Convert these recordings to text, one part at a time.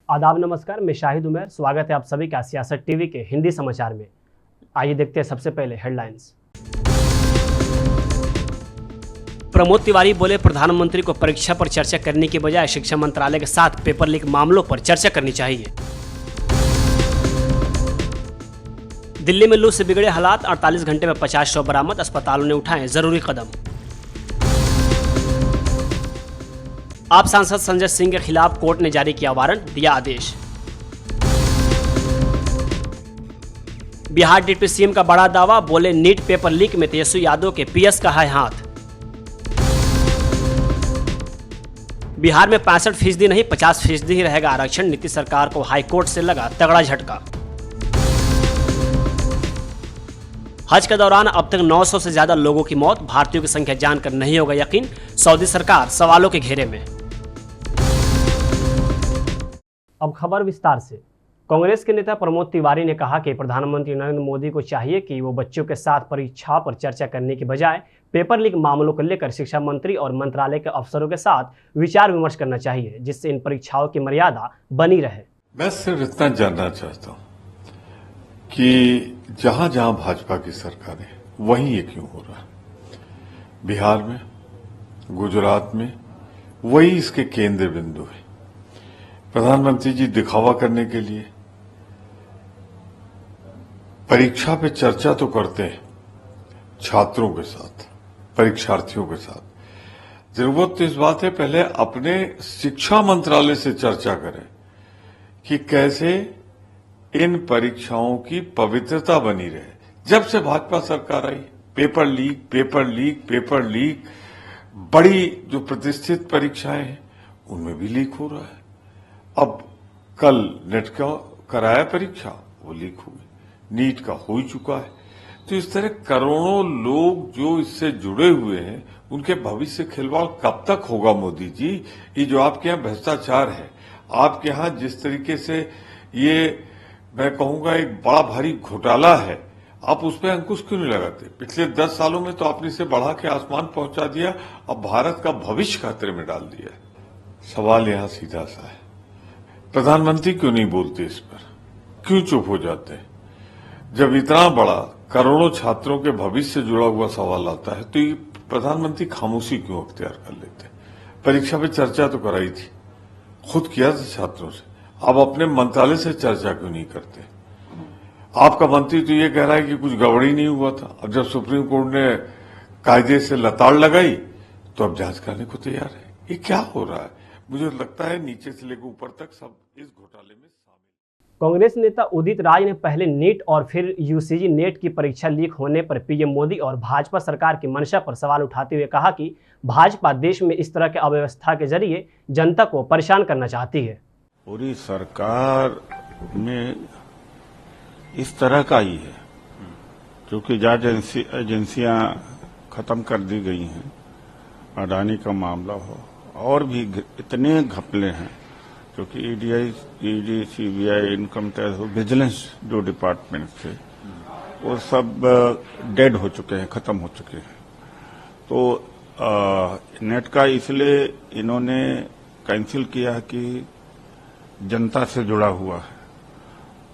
आदाब नमस्कार, मैं शाहिद उमर। स्वागत है आप सभी का सियासत टीवी के हिंदी समाचार में। आइए देखते हैं सबसे पहले हेडलाइंस। प्रमोद तिवारी बोले, प्रधानमंत्री को परीक्षा पर चर्चा करने के बजाय शिक्षा मंत्रालय के साथ पेपर लीक मामलों पर चर्चा करनी चाहिए। दिल्ली में लू से बिगड़े हालात, 48 घंटे में 50 शव बरामद, अस्पतालों ने उठाए जरूरी कदम। आप सांसद संजय सिंह के खिलाफ कोर्ट ने जारी किया वारंट, दिया आदेश। बिहार डिप्टी सीएम का बड़ा दावा, बोले नीट पेपर लीक में तेजस्वी यादव के पीएस का है हाथ। बिहार में 65% नहीं 50% ही रहेगा आरक्षण, नीतीश सरकार को हाईकोर्ट से लगा तगड़ा झटका। हज के दौरान अब तक 900 से ज्यादा लोगों की मौत, भारतीयों की संख्या जानकर नहीं होगा यकीन, सऊदी सरकार सवालों के घेरे में। अब खबर विस्तार से। कांग्रेस के नेता प्रमोद तिवारी ने कहा कि प्रधानमंत्री नरेंद्र मोदी को चाहिए कि वो बच्चों के साथ परीक्षा पर चर्चा करने के बजाय पेपर लीक मामलों को लेकर शिक्षा मंत्री और मंत्रालय के अफसरों के साथ विचार विमर्श करना चाहिए, जिससे इन परीक्षाओं की मर्यादा बनी रहे। मैं सिर्फ इतना जानना चाहता हूँ कि जहां जहां भाजपा की सरकार है वहीं ये क्यों हो रहा है। बिहार में, गुजरात में वही इसके केंद्र बिंदु है। प्रधानमंत्री जी दिखावा करने के लिए परीक्षा पे चर्चा तो करते हैं छात्रों के साथ, परीक्षार्थियों के साथ। जरूरत तो इस बात है पहले अपने शिक्षा मंत्रालय से चर्चा करें कि कैसे इन परीक्षाओं की पवित्रता बनी रहे। जब से भाजपा सरकार आई, पेपर लीक, बड़ी जो प्रतिष्ठित परीक्षाएं हैं उनमें भी लीक हो रहा है। अब कल नेट का कराया परीक्षा, वो लीक हुई, नीट का हो ही चुका है। तो इस तरह करोड़ों लोग जो इससे जुड़े हुए हैं, उनके भविष्य खिलवाड़ कब तक होगा मोदी जी? ये जो आपके यहाँ भ्रष्टाचार है, आपके यहाँ जिस तरीके से ये मैं कहूंगा एक बड़ा भारी घोटाला है, आप उस पर अंकुश क्यों नहीं लगाते? पिछले 10 सालों में तो आपने इसे बढ़ा के आसमान पहुंचा दिया, अब भारत का भविष्य खतरे में डाल दिया। सवाल यहाँ सीधा सा है, प्रधानमंत्री क्यों नहीं बोलते इस पर? क्यों चुप हो जाते हैं? जब इतना बड़ा करोड़ों छात्रों के भविष्य से जुड़ा हुआ सवाल आता है तो ये प्रधानमंत्री खामोशी क्यों अख्तियार कर लेते? परीक्षा पे चर्चा तो कराई थी, खुद किया था छात्रों से, अब अपने मंत्रालय से चर्चा क्यों नहीं करते? आपका मंत्री तो ये कह रहा है कि कुछ गड़बड़ी नहीं हुआ था, अब जब सुप्रीम कोर्ट ने कायदे से लताड़ लगाई तो अब जांच करने को तैयार है। ये क्या हो रहा है? मुझे लगता है नीचे से लेकर ऊपर तक सब इस घोटाले में शामिल। कांग्रेस नेता उदित राज ने पहले नीट और फिर यूजीसी नेट की परीक्षा लीक होने पर पीएम मोदी और भाजपा सरकार की मंशा पर सवाल उठाते हुए कहा कि भाजपा देश में इस तरह के अव्यवस्था के जरिए जनता को परेशान करना चाहती है। पूरी सरकार में इस तरह का ही है, क्योंकि जांच एजेंसियां खत्म कर दी गई हैं, अडानी का मामला हो और भी इतने घपले हैं, क्योंकि ED, CBI, income tax, vigilance जो डिपार्टमेंट थे वो सब डेड हो चुके हैं, खत्म हो चुके हैं। तो नेट का इसलिए इन्होंने कैंसिल किया कि जनता से जुड़ा हुआ है,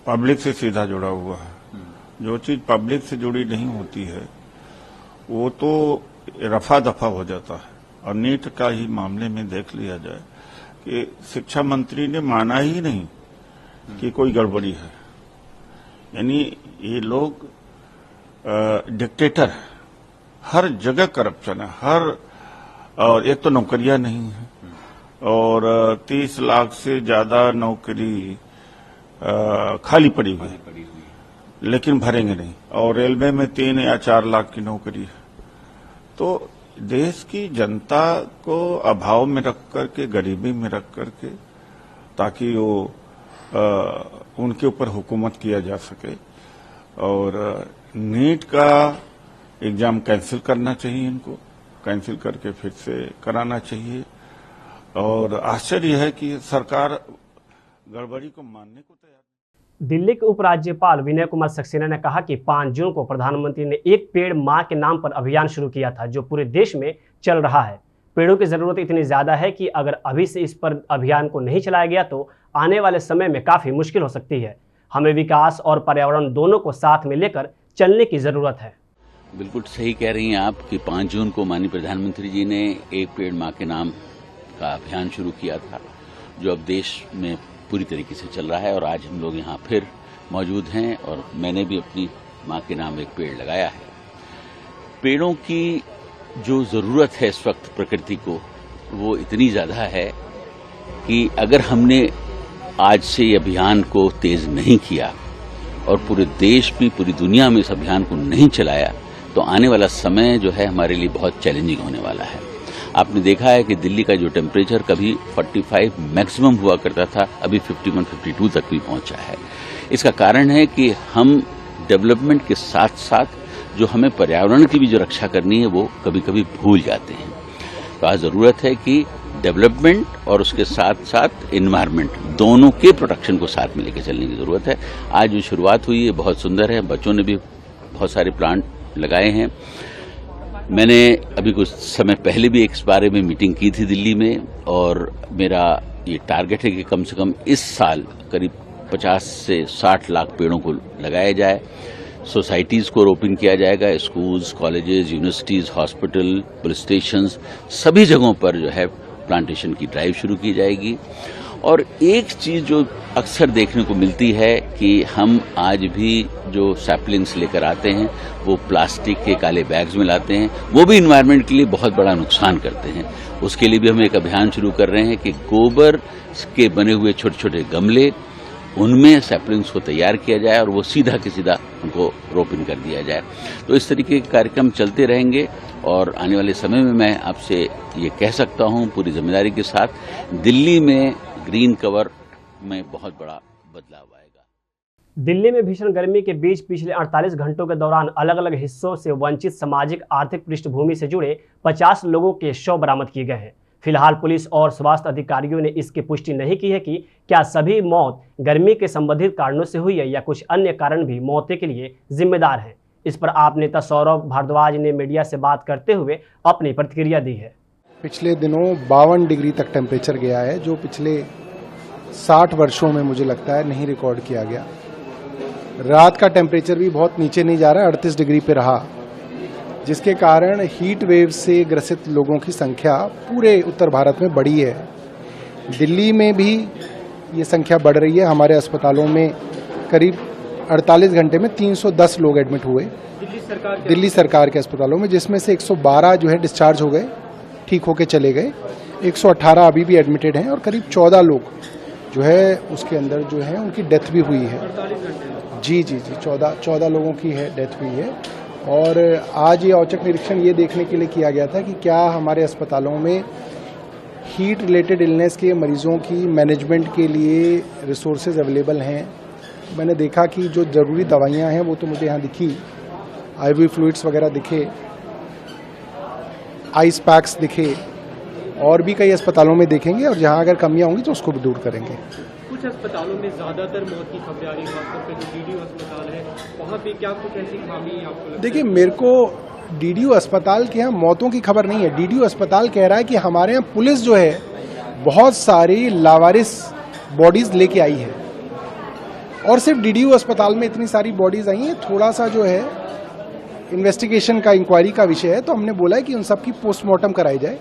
पब्लिक से सीधा जुड़ा हुआ है। जो चीज पब्लिक से जुड़ी नहीं होती है वो तो रफा दफा हो जाता है। और नीट का ही मामले में देख लिया जाए कि शिक्षा मंत्री ने माना ही नहीं कि कोई गड़बड़ी है। यानी ये लोग डिक्टेटर है, हर जगह करप्शन है, और एक तो नौकरियां नहीं है और 30 लाख से ज्यादा नौकरी खाली पड़ी हुई है, लेकिन भरेंगे नहीं। और रेलवे में 3 या 4 लाख की नौकरी है। तो देश की जनता को अभाव में रख करके, गरीबी में रख करके, ताकि वो उनके ऊपर हुकूमत किया जा सके। और नीट का एग्जाम कैंसिल करना चाहिए, इनको कैंसिल करके फिर से कराना चाहिए। और आश्चर्य है कि सरकार गड़बड़ी को मानने को तैयार। दिल्ली के उपराज्यपाल विनय कुमार सक्सेना ने कहा कि 5 जून को प्रधानमंत्री ने एक पेड़ मां के नाम पर अभियान शुरू किया था, जो पूरे देश में चल रहा है। पेड़ों की जरूरत इतनी ज्यादा है कि अगर अभी से इस पर अभियान को नहीं चलाया गया तो आने वाले समय में काफ़ी मुश्किल हो सकती है। हमें विकास और पर्यावरण दोनों को साथ में लेकर चलने की ज़रूरत है। बिल्कुल सही कह रही हैं आप कि 5 जून को माननीय प्रधानमंत्री जी ने एक पेड़ माँ के नाम का अभियान शुरू किया था, जो अब देश में पूरी तरीके से चल रहा है और आज हम लोग यहाँ फिर मौजूद हैं और मैंने भी अपनी माँ के नाम एक पेड़ लगाया है। पेड़ों की जो ज़रूरत है इस वक्त प्रकृति को, वो इतनी ज़्यादा है कि अगर हमने आज से ये अभियान को तेज नहीं किया और पूरे देश भी, पूरी दुनिया में इस अभियान को नहीं चलाया, तो आने वाला समय जो है हमारे लिए बहुत चैलेंजिंग होने वाला है। आपने देखा है कि दिल्ली का जो टेम्परेचर कभी 45 मैक्सिमम हुआ करता था, अभी 51-52 तक भी पहुंचा है। इसका कारण है कि हम डेवलपमेंट के साथ साथ जो हमें पर्यावरण की भी जो रक्षा करनी है वो कभी कभी भूल जाते हैं। तो आज ज़रूरत है कि डेवलपमेंट और उसके साथ साथ एनवायरनमेंट दोनों के प्रोटेक्शन को साथ में लेकर चलने की ज़रूरत है। आज जो शुरुआत हुई है बहुत सुंदर है, बच्चों ने भी बहुत सारे प्लांट लगाए हैं। मैंने अभी कुछ समय पहले भी इस बारे में मीटिंग की थी दिल्ली में और मेरा ये टारगेट है कि कम से कम इस साल करीब 50 से 60 लाख पेड़ों को लगाया जाए। सोसाइटीज़ को रोपिंग किया जाएगा, schools, colleges, universities, hospital, police stations, सभी जगहों पर जो है प्लांटेशन की ड्राइव शुरू की जाएगी। और एक चीज़ जो अक्सर देखने को मिलती है कि हम आज भी जो सैपलिंग्स लेकर आते हैं वो प्लास्टिक के काले बैग्स में लाते हैं, वो भी इन्वायरमेंट के लिए बहुत बड़ा नुकसान करते हैं। उसके लिए भी हम एक अभियान शुरू कर रहे हैं कि गोबर के बने हुए छोटे छोटे गमले, उनमें सैपलिंग्स को तैयार किया जाए और वो सीधा के सीधा उनको रोपिंग कर दिया जाए। तो इस तरीके के कार्यक्रम चलते रहेंगे और आने वाले समय में मैं आपसे ये कह सकता हूँ पूरी जिम्मेदारी के साथ, दिल्ली में ग्रीन कवर में बहुत बड़ा बदलाव आएगा। दिल्ली में भीषण गर्मी के बीच पिछले 48 घंटों के दौरान अलग अलग हिस्सों से वंचित सामाजिक आर्थिक पृष्ठभूमि से जुड़े 50 लोगों के शव बरामद किए गए हैं। फिलहाल पुलिस और स्वास्थ्य अधिकारियों ने इसकी पुष्टि नहीं की है कि क्या सभी मौत गर्मी के संबंधित कारणों से हुई है या कुछ अन्य कारण भी मौत के लिए जिम्मेदार हैं। इस पर आप नेता सौरभ भारद्वाज ने मीडिया से बात करते हुए अपनी प्रतिक्रिया दी है। पिछले दिनों 52 डिग्री तक टेम्परेचर गया है, जो पिछले 60 वर्षों में मुझे लगता है नहीं रिकॉर्ड किया गया। रात का टेम्परेचर भी बहुत नीचे नहीं जा रहा, 38 डिग्री पे रहा, जिसके कारण हीट वेव से ग्रसित लोगों की संख्या पूरे उत्तर भारत में बढ़ी है। दिल्ली में भी ये संख्या बढ़ रही है। हमारे अस्पतालों में करीब 48 घंटे में 310 लोग एडमिट हुए दिल्ली सरकार के अस्पतालों में, जिसमें से 112 जो है डिस्चार्ज हो गए, ठीक होके चले गए। 118 अभी भी एडमिटेड हैं और करीब 14 लोग जो है उसके अंदर जो है उनकी डेथ भी हुई है। जी 14 लोगों की है डेथ हुई है। और आज ये औचक निरीक्षण ये देखने के लिए किया गया था कि क्या हमारे अस्पतालों में हीट रिलेटेड इलनेस के मरीजों की मैनेजमेंट के लिए रिसोर्सेज अवेलेबल हैं। मैंने देखा कि जो ज़रूरी दवाइयाँ हैं वो तो मुझे यहाँ दिखी, IV फ्लूइड्स वगैरह दिखे, आइस पैक्स दिखे, और भी कई अस्पतालों में देखेंगे और जहाँ अगर कमियाँ होंगी तो उसको भी दूर करेंगे। कुछ अस्पतालों में ज़्यादातर मौत की खबरें आ रही हैं, खासतौर पे जो DDU अस्पताल है वहाँ पे क्या कुछ ऐसी खामी आपको लगता है? देखिए, मेरे को DDU अस्पताल के यहाँ मौतों की खबर नहीं है। DDU अस्पताल कह रहा है कि हमारे यहाँ पुलिस जो है बहुत सारी लावारिस बॉडीज लेके आई है, और सिर्फ DDU अस्पताल में इतनी सारी बॉडीज आई हैं। थोड़ा सा जो है इन्वेस्टिगेशन का, इंक्वायरी का विषय है, तो हमने बोला है कि उन सब की पोस्टमार्टम कराई जाए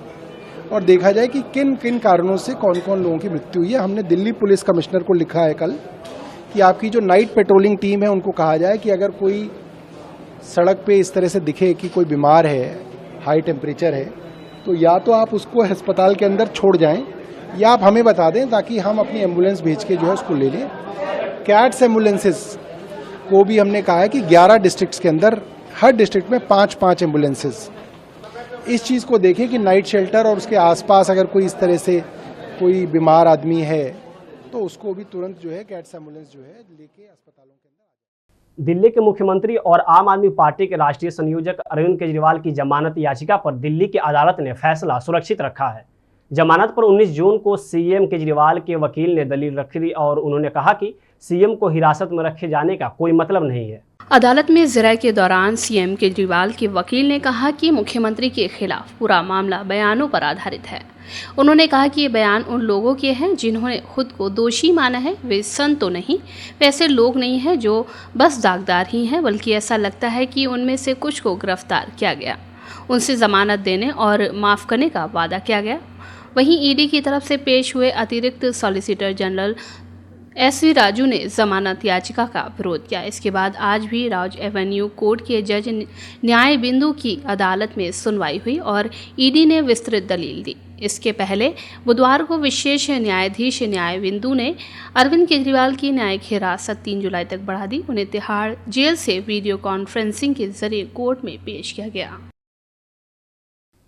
और देखा जाए कि किन किन कारणों से कौन कौन लोगों की मृत्यु हुई है। हमने दिल्ली पुलिस कमिश्नर को लिखा है कल कि आपकी जो नाइट पेट्रोलिंग टीम है उनको कहा जाए कि अगर कोई सड़क पे इस तरह से दिखे कि कोई बीमार है, हाई टेम्परेचर है, तो या तो आप उसको अस्पताल के अंदर छोड़ जाएं या आप हमें बता दें, ताकि हम अपनी एम्बुलेंस भेज के जो है उसको ले लें। कैट्स एम्बुलेंसेस को भी हमने कहा है कि 11 डिस्ट्रिक्ट्स के अंदर हर डिस्ट्रिक्ट में 5-5 एम्बुलेंसेस इस चीज़ को देखें कि नाइट शेल्टर और उसके आसपास अगर कोई इस तरह से कोई बीमार आदमी है तो उसको भी तुरंत जो है कैट्स एम्बुलेंस जो है लेके अस्पतालों के अंदर। दिल्ली के मुख्यमंत्री और आम आदमी पार्टी के राष्ट्रीय संयोजक अरविंद केजरीवाल की जमानत याचिका पर दिल्ली की अदालत ने फैसला सुरक्षित रखा है। जमानत पर 19 जून को सीएम केजरीवाल के वकील ने दलील रखी और उन्होंने कहा कि सीएम को हिरासत में रखे जाने का कोई मतलब नहीं है। अदालत में ज़िरा के दौरान सीएम केजरीवाल के वकील ने कहा कि मुख्यमंत्री के खिलाफ पूरा मामला बयानों पर आधारित है। उन्होंने कहा कि ये बयान उन लोगों के हैं जिन्होंने खुद को दोषी माना है। वे संत तो नहीं, वे ऐसे लोग नहीं हैं जो बस दागदार ही हैं, बल्कि ऐसा लगता है कि उनमें से कुछ को गिरफ्तार किया गया, उनसे जमानत देने और माफ़ करने का वादा किया गया। वहीं ईडी की तरफ से पेश हुए अतिरिक्त सॉलिसिटर जनरल एसवी राजू ने जमानत याचिका का विरोध किया। इसके बाद आज भी राज एवेन्यू कोर्ट के जज न्याय बिंदु की अदालत में सुनवाई हुई और ईडी ने विस्तृत दलील दी। इसके पहले बुधवार को विशेष न्यायाधीश न्याय बिंदु ने अरविंद केजरीवाल की न्यायिक हिरासत 3 जुलाई तक बढ़ा दी। उन्हें तिहाड़ जेल से वीडियो कॉन्फ्रेंसिंग के जरिए कोर्ट में पेश किया गया।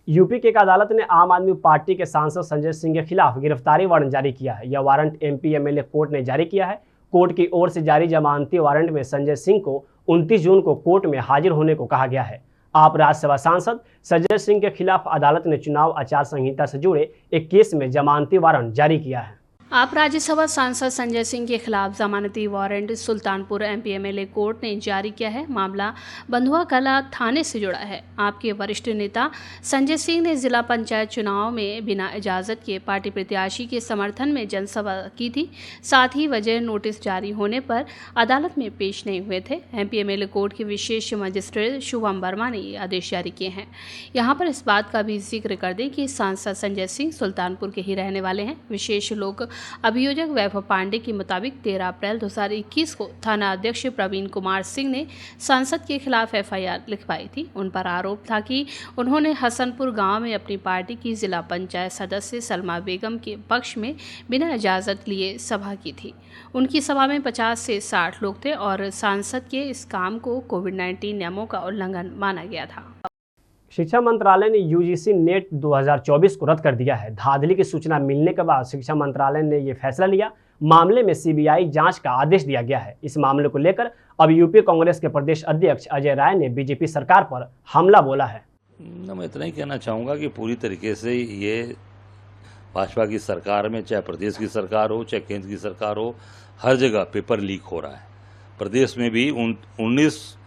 यूपी की एक अदालत ने आम आदमी पार्टी के सांसद संजय सिंह के खिलाफ गिरफ्तारी वारंट जारी किया है। यह वारंट एमपी एमएलए कोर्ट ने जारी किया है। कोर्ट की ओर से जारी जमानती वारंट में संजय सिंह को 29 जून को कोर्ट में हाजिर होने को कहा गया है। आप राज्यसभा सांसद संजय सिंह के खिलाफ अदालत ने चुनाव आचार संहिता से जुड़े एक केस में जमानती वारंट जारी किया है। आप राज्यसभा सांसद संजय सिंह के खिलाफ जमानती warrant Sultanpur MP MLA court ने जारी किया है। मामला बंधुआ कला थाने से जुड़ा है। आपके वरिष्ठ नेता संजय सिंह ने जिला पंचायत चुनाव में बिना इजाजत के पार्टी प्रत्याशी के समर्थन में जनसभा की थी। साथ ही वजह नोटिस जारी होने पर अदालत में पेश नहीं हुए थे। एमपी एमएलए कोर्ट के विशेष मजिस्ट्रेट शुभम वर्मा ने ये आदेश जारी किए हैं। यहाँ पर इस बात का भी जिक्र कर दें कि सांसद संजय सिंह सुल्तानपुर के ही रहने वाले हैं। विशेष लोक अभियोजक वैभव पांडे के मुताबिक 13 अप्रैल 2021 को थाना अध्यक्ष प्रवीण कुमार सिंह ने सांसद के खिलाफ एफआईआर लिखवाई थी। उन पर आरोप था कि उन्होंने हसनपुर गांव में अपनी पार्टी की जिला पंचायत सदस्य सलमा बेगम के पक्ष में बिना इजाजत लिए सभा की थी। उनकी सभा में 50 से 60 लोग थे और सांसद के इस काम को कोविड-19 नियमों का उल्लंघन माना गया था। शिक्षा मंत्रालय ने यूजीसी नेट 2024 को रद्द कर दिया है। धांधली की सूचना मिलने के बाद शिक्षा मंत्रालय ने यह फैसला लिया। मामले में सीबीआई जांच का आदेश दिया गया है। इस मामले को लेकर अब यूपी कांग्रेस के प्रदेश अध्यक्ष अजय राय ने बीजेपी सरकार पर हमला बोला है। मैं इतना ही कहना चाहूँगा कि पूरी तरीके से ये भाजपा की सरकार में, चाहे प्रदेश की सरकार हो चाहे केंद्र की सरकार हो, हर जगह पेपर लीक हो रहा है। प्रदेश में भी 19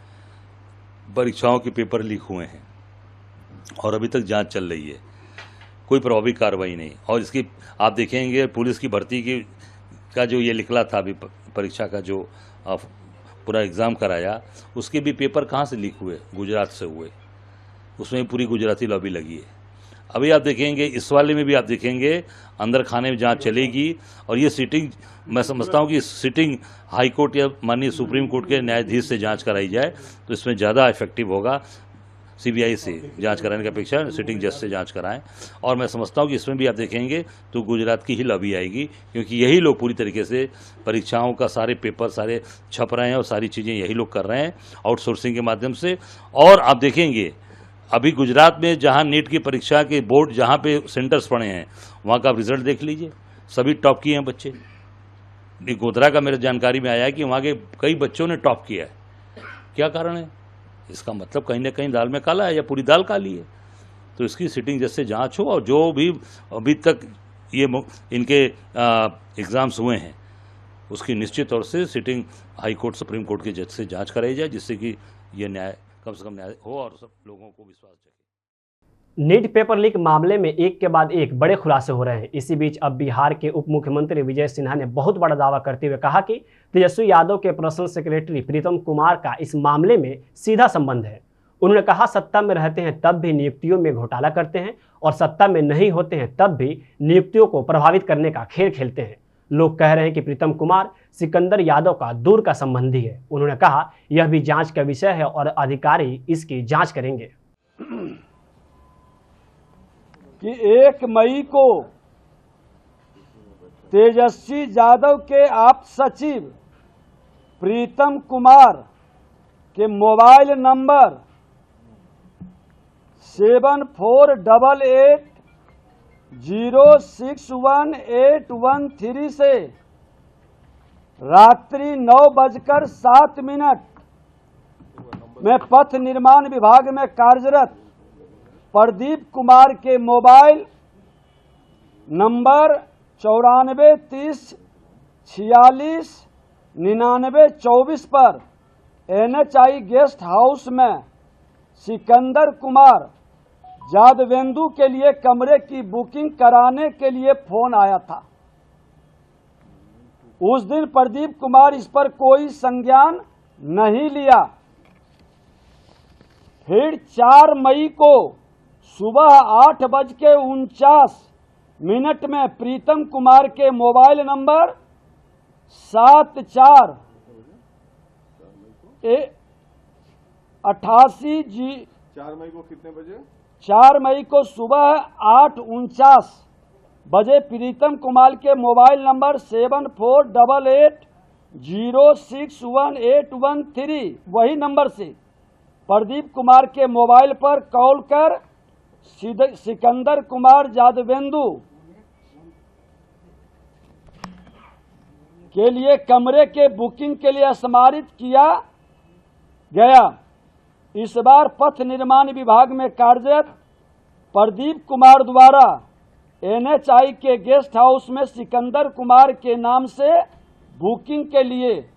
परीक्षाओं के पेपर लीक हुए हैं और अभी तक जांच चल रही है, कोई प्रभावी कार्रवाई नहीं। और इसकी आप देखेंगे पुलिस की भर्ती की का जो ये निकला था अभी परीक्षा का जो पूरा एग्ज़ाम कराया, उसके भी पेपर कहाँ से लीक हुए? गुजरात से हुए। उसमें पूरी गुजराती लॉबी लगी है। अभी आप देखेंगे इस वाले में भी आप देखेंगे अंदर खाने में जांच चलेगी। और ये सीटिंग, मैं समझता हूँ कि सीटिंग हाई कोर्ट या माननीय सुप्रीम कोर्ट के न्यायाधीश से जांच कराई जाए तो इसमें ज़्यादा इफेक्टिव होगा। सीबीआई से जांच कराने की अपेक्षा सिटिंग जज से जांच कराएं। और मैं समझता हूं कि इसमें भी आप देखेंगे तो गुजरात की ही लॉबी आएगी, क्योंकि यही लोग पूरी तरीके से परीक्षाओं का सारे पेपर सारे छप रहे हैं और सारी चीज़ें यही लोग कर रहे हैं आउटसोर्सिंग के माध्यम से। और आप देखेंगे अभी गुजरात में जहां नीट की परीक्षा के बोर्ड जहां पे सेंटर्स पड़े हैं वहां का रिजल्ट देख लीजिए, सभी टॉप किए हैं बच्चे। गोधरा का मेरे जानकारी में आया है कि वहाँ के कई बच्चों ने टॉप किया है। क्या कारण है? इसका मतलब कहीं ना कहीं दाल में काला है या पूरी दाल काली है। तो इसकी सिटिंग जैसे जांच हो और जो भी अभी तक ये इनके एग्ज़ाम्स हुए हैं उसकी निश्चित तौर से sitting high court supreme court के जज से जांच कराई जाए, जिससे कि ये न्याय कम से कम न्याय हो और सब लोगों को विश्वास जगे। नीट पेपर लीक मामले में एक के बाद एक बड़े खुलासे हो रहे हैं। इसी बीच अब बिहार के उप मुख्यमंत्री विजय सिन्हा ने बहुत बड़ा दावा करते हुए कहा कि तेजस्वी यादव के पर्सनल सेक्रेटरी प्रीतम कुमार का इस मामले में सीधा संबंध है। उन्होंने कहा, सत्ता में रहते हैं तब भी नियुक्तियों में घोटाला करते हैं और सत्ता में नहीं होते हैं तब भी नियुक्तियों को प्रभावित करने का खेल खेलते हैं। लोग कह रहे हैं कि प्रीतम कुमार सिकंदर यादव का दूर का संबंधी है। उन्होंने कहा, यह भी जांच का विषय है और अधिकारी इसकी जांच करेंगे। कि 1 मई को तेजस्वी यादव के आप सचिव प्रीतम कुमार के मोबाइल नंबर 7488061813 से रात्रि 9:07 में पथ निर्माण विभाग में कार्यरत प्रदीप कुमार के मोबाइल नंबर 9430469924 पर NHI गेस्ट हाउस में सिकंदर कुमार जादवेंदु के लिए कमरे की बुकिंग कराने के लिए फोन आया था। उस दिन प्रदीप कुमार इस पर कोई संज्ञान नहीं लिया। फिर 4 मई को सुबह 8:49 में प्रीतम कुमार के मोबाइल नंबर 7488G 4 मई को कितने बजे? 4 मई को सुबह 8:49 बजे प्रीतम कुमार के मोबाइल नंबर 7488061813 वही नंबर से प्रदीप कुमार के मोबाइल पर कॉल कर सिकंदर कुमार जादवेंदु के लिए कमरे के बुकिंग के लिए स्मारित किया गया। इस बार पथ निर्माण विभाग में कार्यरत प्रदीप कुमार द्वारा NHI के गेस्ट हाउस में सिकंदर कुमार के नाम से बुकिंग के लिए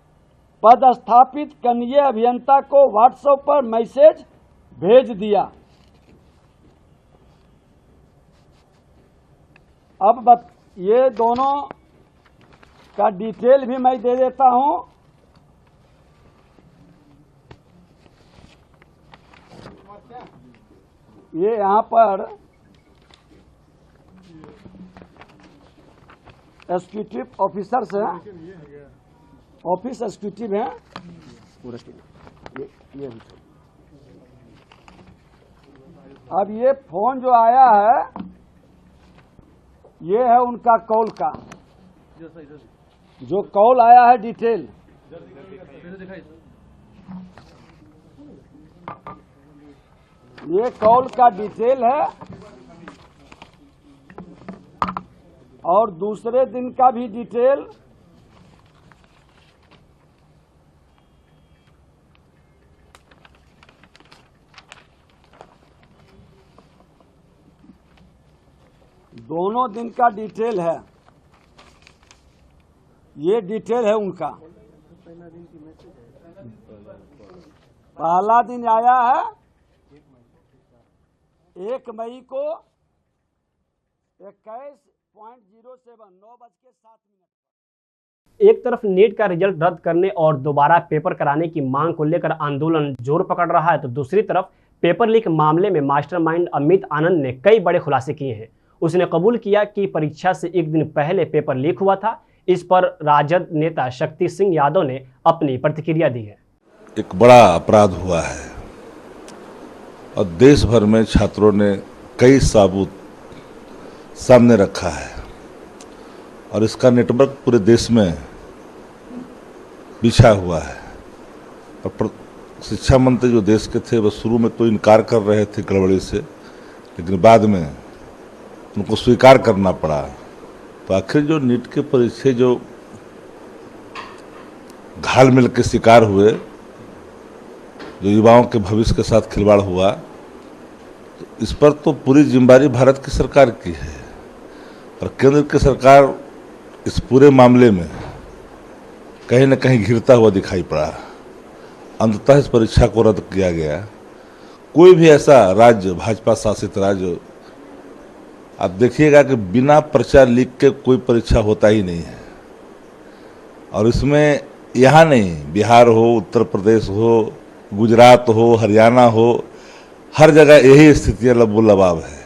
पदस्थापित कनीय अभियंता को व्हाट्सएप पर मैसेज भेज दिया। अब ये दोनों का डिटेल भी मैं दे देता हूं। ये यहां पर एग्जीक्यूटिव ऑफिसर्स हैं, ऑफिस एग्जीक्यूटिव हैं। ये अब ये फोन जो आया है ये है उनका कॉल का, जो कॉल आया है डिटेल। ये कॉल का डिटेल है और दूसरे दिन का भी डिटेल। दोनों दिन का डिटेल है। ये डिटेल है उनका। पहला दिन आया है 1 मई को 21:07 9:07। एक तरफ नीट का रिजल्ट रद्द करने और दोबारा पेपर कराने की मांग को लेकर आंदोलन जोर पकड़ रहा है, तो दूसरी तरफ पेपर लीक मामले में मास्टरमाइंड अमित आनंद ने कई बड़े खुलासे किए हैं। उसने कबूल किया कि परीक्षा से एक दिन पहले पेपर लीक हुआ था। इस पर राजद नेता शक्ति सिंह यादव ने अपनी प्रतिक्रिया दी है। एक बड़ा अपराध हुआ है और देश भर में छात्रों ने कई सबूत सामने रखा है और इसका नेटवर्क पूरे देश में बिछा हुआ है। और शिक्षा मंत्री जो देश के थे वो शुरू में तो इनकार कर रहे थे गड़बड़ी से, लेकिन बाद में उनको स्वीकार करना पड़ा। तो आखिर जो नीट के परीक्षे जो घाल मिल के शिकार हुए, जो युवाओं के भविष्य के साथ खिलवाड़ हुआ, तो इस पर तो पूरी जिम्मेदारी भारत की सरकार की है और केंद्र की सरकार इस पूरे मामले में कहीं न कहीं घिरता हुआ दिखाई पड़ा। अंततः इस परीक्षा को रद्द किया गया। कोई भी ऐसा राज्य, भाजपा शासित राज्य, आप देखिएगा कि बिना पर्चा लीक के कोई परीक्षा होता ही नहीं है। और इसमें यहाँ नहीं, बिहार हो, उत्तर प्रदेश हो, गुजरात हो, हरियाणा हो, हर जगह यही स्थितियाँ लबो-लबाब है।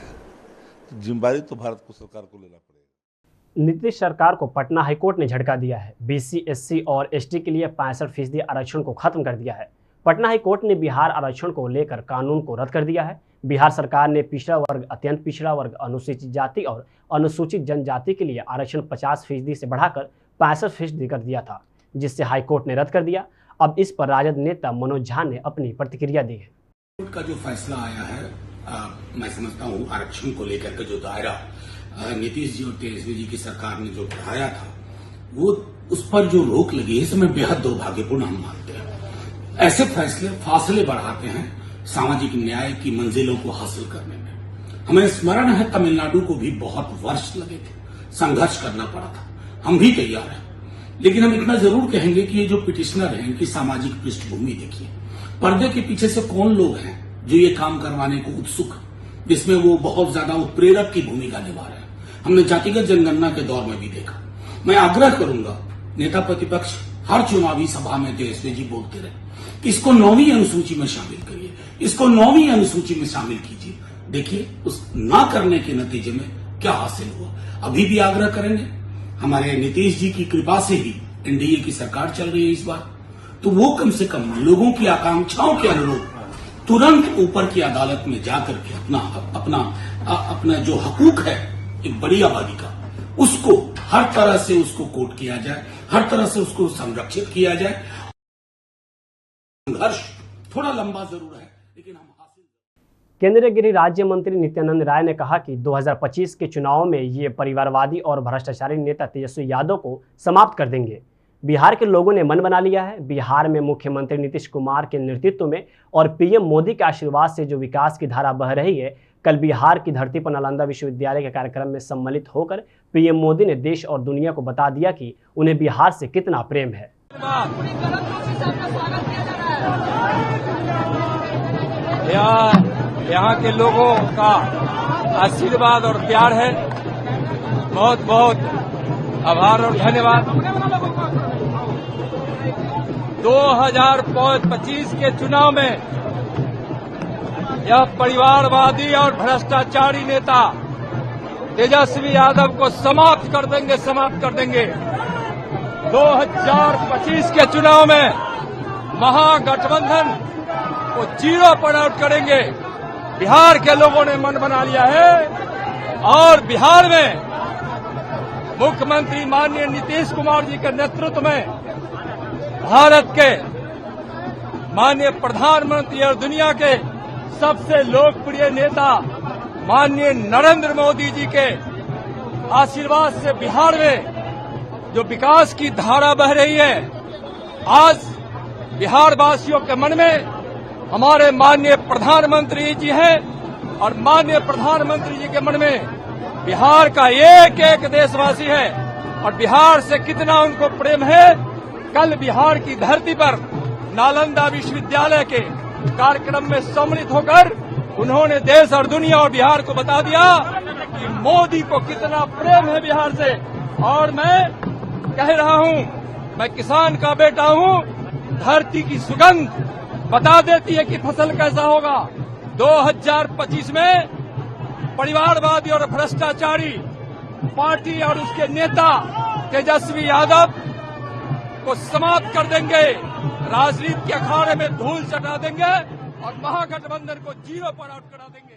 जिम्मेदारी तो भारत को सरकार को लेना पड़ेगा। नीतीश सरकार को पटना हाईकोर्ट ने झटका दिया है। BC, SC और ST के लिए 65% आरक्षण को खत्म कर दिया है। पटना हाईकोर्ट ने बिहार आरक्षण को लेकर कानून को रद्द कर दिया है। बिहार सरकार ने पिछड़ा वर्ग, अत्यंत पिछड़ा वर्ग, अनुसूचित जाति और अनुसूचित जनजाति के लिए आरक्षण 50% से बढ़ाकर 65% कर दिया था, जिससे हाईकोर्ट ने रद्द कर दिया। अब इस पर राजद नेता मनोज झा ने अपनी प्रतिक्रिया दी है। कोर्ट का जो फैसला आया है, मैं समझता हूँ आरक्षण को लेकर के जो दायरा नीतीश जी और तेजस्वी जी की सरकार ने जो बढ़ाया था, वो उस पर जो रोक लगी है, इसमें बेहद दुर्भाग्यपूर्ण हम मानते हैं। ऐसे फैसले फासले बढ़ाते हैं सामाजिक न्याय की मंजिलों को हासिल करने में। हमें स्मरण है तमिलनाडु को भी बहुत वर्ष लगे थे, संघर्ष करना पड़ा था। हम भी तैयार हैं लेकिन हम इतना जरूर कहेंगे कि ये जो पिटिशनर हैं इनकी सामाजिक पृष्ठभूमि देखिए, पर्दे के पीछे से कौन लोग हैं जो ये काम करवाने को उत्सुक, जिसमें वो बहुत ज्यादा उत्प्रेरक की भूमिका निभा रहे हैं। हमने जातिगत जनगणना के दौर में भी देखा। मैं आग्रह करूंगा नेता प्रतिपक्ष हर चुनावी सभा में तेजस्वी जी बोलते रहे, इसको 9वीं अनुसूची में शामिल करिए, इसको 9वीं अनुसूची में शामिल कीजिए। देखिए उस ना करने के नतीजे में क्या हासिल हुआ। अभी भी आग्रह करेंगे, हमारे नीतीश जी की कृपा से ही एनडीए की सरकार चल रही है इस बार, तो वो कम से कम लोगों की आकांक्षाओं के अनुरूप तुरंत ऊपर की अदालत में जाकर के अपना जो हकूक है एक बड़ी आबादी का, उसको हर तरह से उसको कोट किया जाए, हर तरह से उसको संरक्षित किया जाए। संघर्ष थोड़ा लंबा जरूर है, लेकिन हम केंद्रीय गृह राज्य मंत्री नित्यानंद राय ने कहा कि 2025 के चुनाव में ये परिवारवादी और भ्रष्टाचारी नेता तेजस्वी यादव को समाप्त कर देंगे। बिहार के लोगों ने मन बना लिया है। बिहार में मुख्यमंत्री नीतीश कुमार के नेतृत्व में और पीएम मोदी के आशीर्वाद से जो विकास की धारा बह रही है, कल बिहार की धरती पर नालंदा विश्वविद्यालय के कार्यक्रम में सम्मिलित होकर पीएम मोदी ने देश और दुनिया को बता दिया कि उन्हें बिहार से कितना प्रेम है। यहाँ के लोगों का आशीर्वाद और प्यार है। बहुत बहुत आभार और धन्यवाद। 2025 के चुनाव में यह परिवारवादी और भ्रष्टाचारी नेता तेजस्वी यादव को समाप्त कर देंगे। 2025 के चुनाव में महागठबंधन को जीरो पर आउट करेंगे। बिहार के लोगों ने मन बना लिया है और बिहार में मुख्यमंत्री माननीय नीतीश कुमार जी के नेतृत्व में भारत के माननीय प्रधानमंत्री और दुनिया के सबसे लोकप्रिय नेता माननीय नरेंद्र मोदी जी के आशीर्वाद से बिहार में जो विकास की धारा बह रही है, आज बिहार वासियों के मन में हमारे माननीय प्रधानमंत्री जी हैं और माननीय प्रधानमंत्री जी के मन में बिहार का एक एक देशवासी है और बिहार से कितना उनको प्रेम है। कल बिहार की धरती पर नालंदा विश्वविद्यालय के कार्यक्रम में सम्मिलित होकर उन्होंने देश और दुनिया और बिहार को बता दिया कि मोदी को कितना प्रेम है बिहार से। और मैं कह रहा हूं, मैं किसान का बेटा हूं, धरती की सुगंध बता देती है कि फसल कैसा होगा। 2025 में परिवारवादी और भ्रष्टाचारी पार्टी और उसके नेता तेजस्वी यादव को समाप्त कर देंगे, राजनीति के अखाड़े में धूल चटा देंगे और महागठबंधन को जीरो पर आउट करा देंगे।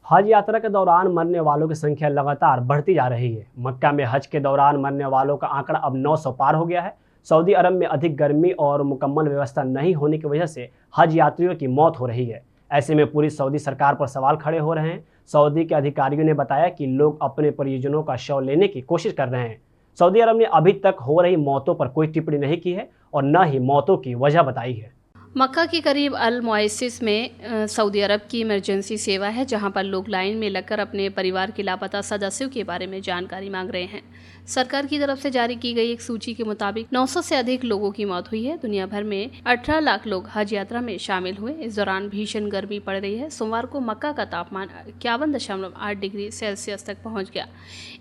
हज यात्रा के दौरान मरने वालों की संख्या लगातार बढ़ती जा रही है। मक्का में हज के दौरान मरने वालों का आंकड़ा अब 900 पार हो गया है। सऊदी अरब में अधिक गर्मी और मुकम्मल व्यवस्था नहीं होने की वजह से हज यात्रियों की मौत हो रही है। ऐसे में पूरी सऊदी सरकार पर सवाल खड़े हो रहे हैं। सऊदी के अधिकारियों ने बताया कि लोग अपने परिजनों का शव लेने की कोशिश कर रहे हैं। सऊदी अरब ने अभी तक हो रही मौतों पर कोई टिप्पणी नहीं की है और न ही मौतों की वजह बताई है। मक्का के करीब अल मुअस्सिस में सऊदी अरब की इमरजेंसी सेवा है, जहां पर लोग लाइन में लगकर अपने परिवार के लापता सदस्यों के बारे में जानकारी मांग रहे हैं। सरकार की तरफ से जारी की गई एक सूची के मुताबिक 900 से अधिक लोगों की मौत हुई है। दुनिया भर में 18 लाख लोग हज यात्रा में शामिल हुए। इस दौरान भीषण गर्मी पड़ रही है। सोमवार को मक्का का तापमान 51.8 डिग्री सेल्सियस तक पहुंच गया।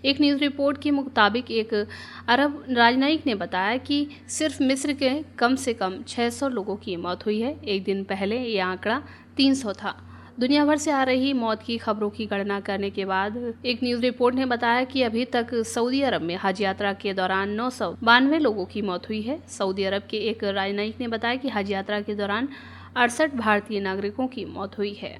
एक न्यूज़ रिपोर्ट के मुताबिक एक अरब राजनयिक ने बताया कि सिर्फ मिस्र के कम से कम 600 लोगों की मौत हुई है। एक दिन पहले ये आंकड़ा 300 था। दुनिया भर से आ रही मौत की खबरों की गणना करने के बाद एक न्यूज़ रिपोर्ट ने बताया कि अभी तक सऊदी अरब में हज यात्रा के दौरान 992 लोगों की मौत हुई है। सऊदी अरब के एक राजनयिक ने बताया कि हज यात्रा के दौरान 68 भारतीय नागरिकों की मौत हुई है।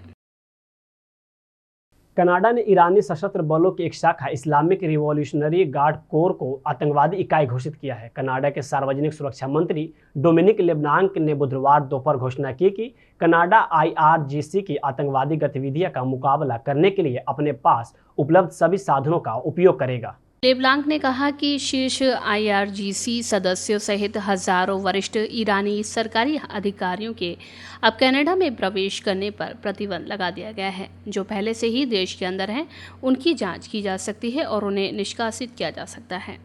कनाडा ने ईरानी सशस्त्र बलों की एक शाखा इस्लामिक रिवॉल्यूशनरी गार्ड कोर को आतंकवादी इकाई घोषित किया है। कनाडा के सार्वजनिक सुरक्षा मंत्री डोमिनिक लेब्नांक ने बुधवार दोपहर घोषणा की कि कनाडा IRGC की आतंकवादी गतिविधियों का मुकाबला करने के लिए अपने पास उपलब्ध सभी साधनों का उपयोग करेगा। लेब्लांक ने कहा कि शीर्ष IRGC सदस्यों सहित हजारों वरिष्ठ ईरानी सरकारी अधिकारियों के अब कनाडा में प्रवेश करने पर प्रतिबंध लगा दिया गया है। जो पहले से ही देश के अंदर हैं, उनकी जांच की जा सकती है और उन्हें निष्कासित किया जा सकता है।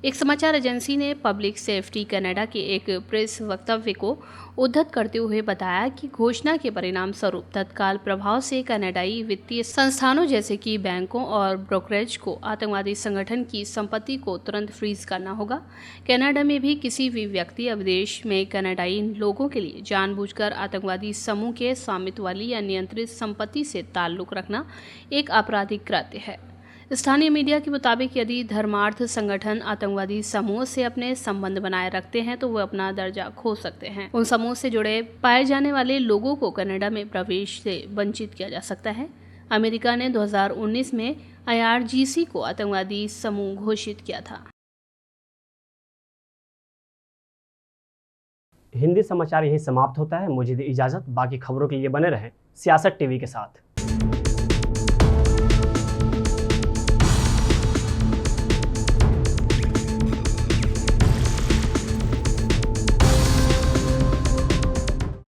एक समाचार एजेंसी ने पब्लिक सेफ्टी कनाडा के एक प्रेस वक्तव्य को उद्धृत करते हुए बताया कि घोषणा के परिणाम स्वरूप तत्काल प्रभाव से कनाडाई वित्तीय संस्थानों जैसे कि बैंकों और ब्रोकरेज को आतंकवादी संगठन की संपत्ति को तुरंत फ्रीज करना होगा। कनाडा में भी किसी भी व्यक्ति या विदेश में कनाडाई लोगों के लिए जानबूझकर आतंकवादी समूह के स्वामित्व वाली या नियंत्रित संपत्ति से ताल्लुक रखना एक आपराधिक कृत्य है। स्थानीय मीडिया के मुताबिक यदि धर्मार्थ संगठन आतंकवादी समूह से अपने संबंध बनाए रखते हैं तो वे अपना दर्जा खो सकते हैं। उन समूह से जुड़े पाए जाने वाले लोगों को कनाडा में प्रवेश से वंचित किया जा सकता है। अमेरिका ने 2019 में IRGC को आतंकवादी समूह घोषित किया था। हिंदी समाचार यहीं समाप्त होता है। मुझे दी इजाजत। बाकी खबरों के लिए बने रहें सियासत टीवी के साथ।